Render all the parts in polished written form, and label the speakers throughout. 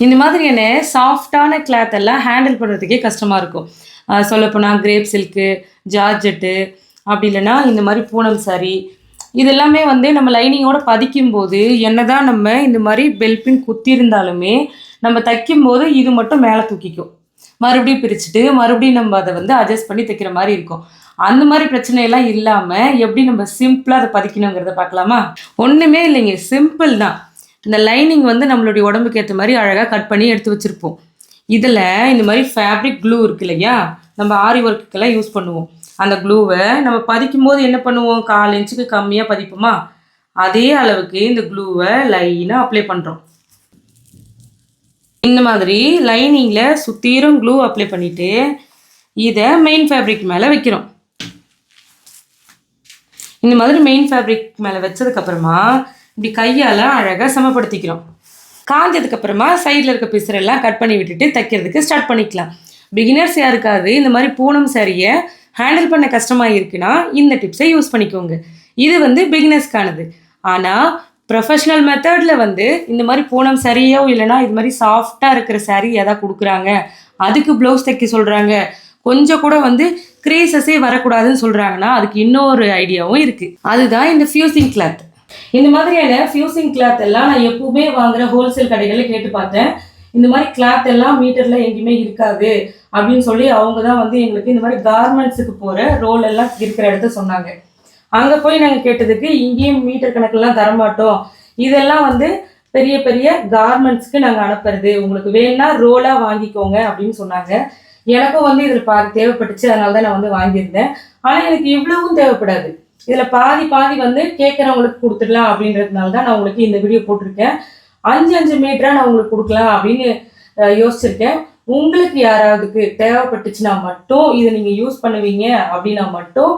Speaker 1: இந்த மாதிரியான சாஃப்டான கிளாத் எல்லாம் ஹேண்டில் பண்ணுறதுக்கே கஷ்டமாக இருக்கும். சொல்லப்போனால் கிரேப் சில்க்கு, ஜார்ஜெட்டு, அப்படி இல்லைன்னா இந்த மாதிரி பூனம் சாரி, இது எல்லாமே வந்து நம்ம லைனிங்கோட பதிக்கும்போது என்னதான் நம்ம இந்த மாதிரி பெல்பின் குத்திருந்தாலுமே நம்ம தைக்கும்போது இது மட்டும் மேலே தூக்கிக்கும். மறுபடியும் பிரிச்சுட்டு மறுபடியும் நம்ம அதை வந்து அட்ஜஸ்ட் பண்ணி தைக்கிற மாதிரி இருக்கும். அந்த மாதிரி பிரச்சனையெல்லாம் இல்லாமல் எப்படி நம்ம சிம்பிளாக அதை பதிக்கணுங்கிறத பார்க்கலாமா? ஒன்றுமே இல்லைங்க, சிம்பிள் தான். இந்த லைனிங் வந்து நம்மளுடைய உடம்புக்கு ஏற்ற மாதிரி அழகாக கட் பண்ணி எடுத்து வச்சுருப்போம். இதில் இந்த மாதிரி ஃபேப்ரிக் க்ளூ இருக்கு இல்லையா, நம்ம ஆரி ஒர்க்குக்கெல்லாம் யூஸ் பண்ணுவோம். அந்த க்ளூவை நம்ம பதிக்கும் போது என்ன பண்ணுவோம், 1/4 இன்ச்சுக்கு கம்மியாக பதிப்போமா, அதே அளவுக்கு இந்த க்ளூவை லைனாக அப்ளை பண்ணுறோம். இந்த மாதிரி லைனிங்கில் சுற்றிரும் க்ளூ அப்ளை பண்ணிவிட்டு இதை மெயின் ஃபேப்ரிக் மேலே வைக்கிறோம். இந்த மாதிரி மெயின் ஃபேப்ரிக் மேலே வச்சதுக்கப்புறமா இப்படி கையால் அழகாக சமப்படுத்திக்கிறோம். காஞ்சதுக்கப்புறமா சைடில் இருக்க பிசுரெல்லாம் கட் பண்ணி விட்டுட்டு தைக்கிறதுக்கு ஸ்டார்ட் பண்ணிக்கலாம். பிகினர்ஸ் யாருக்காவது இந்த மாதிரி பூனம் சாரியை ஹேண்டில் பண்ண கஷ்டமாக இருக்குன்னா இந்த டிப்ஸை யூஸ் பண்ணிக்கோங்க. இது வந்து பிகினர்ஸ்க்கானது. ஆனால் ப்ரொஃபஷ்னல் மெத்தடில் வந்து இந்த மாதிரி பூனம் சாரியோ இல்லைனா இது மாதிரி சாஃப்டாக இருக்கிற சாரீ எதாவது கொடுக்குறாங்க, அதுக்கு ப்ளவுஸ் தைக்க சொல்கிறாங்க, கொஞ்சம் கூட வந்து க்ரீசஸே வரக்கூடாதுன்னு சொல்கிறாங்கன்னா அதுக்கு இன்னொரு ஐடியாவும் இருக்குது. அதுதான் இந்த ஃபியூசிங் கிளாத். இந்த மாதிரியான ஃபியூசிங் கிளாத் எல்லாம் நான் எப்பவுமே வாங்குற ஹோல்சேல் கடைகளில் கேட்டு பார்த்தேன். இந்த மாதிரி கிளாத் எல்லாம் மீட்டரில் எங்கேயுமே இருக்காது அப்படின்னு சொல்லி அவங்க தான் வந்து எங்களுக்கு இந்த மாதிரி கார்மெண்ட்ஸுக்கு போகிற ரோல் எல்லாம் இருக்கிற இடத்த சொன்னாங்க. அங்கே போய் நாங்கள் கேட்டதுக்கு இங்கேயும் மீட்டர் கணக்கெல்லாம் தரமாட்டோம், இதெல்லாம் வந்து பெரிய பெரிய கார்மெண்ட்ஸ்க்கு நாங்கள் அனுப்புறது, உங்களுக்கு வேணும்னா ரோலாக வாங்கிக்கோங்க அப்படின்னு சொன்னாங்க. எனக்கும் வந்து இதில் தேவைப்பட்டுச்சு, அதனால தான் நான் வந்து வாங்கியிருந்தேன். ஆனால் எனக்கு இவ்வளவும் தேவைப்படாது, இதில் பாதி பாதி வந்து கேட்குறவங்களுக்கு கொடுத்துடலாம் அப்படின்றதுனால தான் நான் உங்களுக்கு இந்த வீடியோ போட்டிருக்கேன். 5 மீட்டராக நான் உங்களுக்கு கொடுக்கலாம் அப்படின்னு யோசிச்சிருக்கேன். உங்களுக்கு யாராவதுக்கு தேவைப்பட்டுச்சுன்னா மட்டும் இதை நீங்கள் யூஸ் பண்ணுவீங்க அப்படின்னா மட்டும்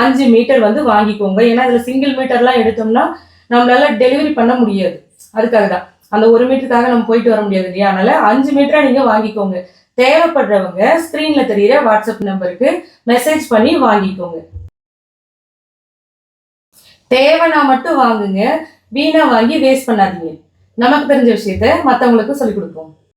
Speaker 1: 5 மீட்டர் வந்து வாங்கிக்கோங்க. ஏன்னா இதில் சிங்கிள் மீட்டர்லாம் எடுத்தோம்னா நம்மளால டெலிவரி பண்ண முடியாது. அதுக்காக தான், அந்த 1 மீட்டருக்காக நம்ம போயிட்டு வர முடியாது இல்லையா, அதனால 5 மீட்டராக நீங்கள் வாங்கிக்கோங்க. தேவைப்படுறவங்க ஸ்க்ரீனில் தெரிகிற வாட்ஸ்அப் நம்பருக்கு மெசேஜ் பண்ணி வாங்கிக்கோங்க. தேவைன்னா மட்டும் வாங்குங்க, வீணா வாங்கி வேஸ்ட் பண்ணாதீங்க. நமக்கு தெரிஞ்ச விஷயத்த மற்றவங்களுக்கு சொல்லிக் கொடுப்போம்.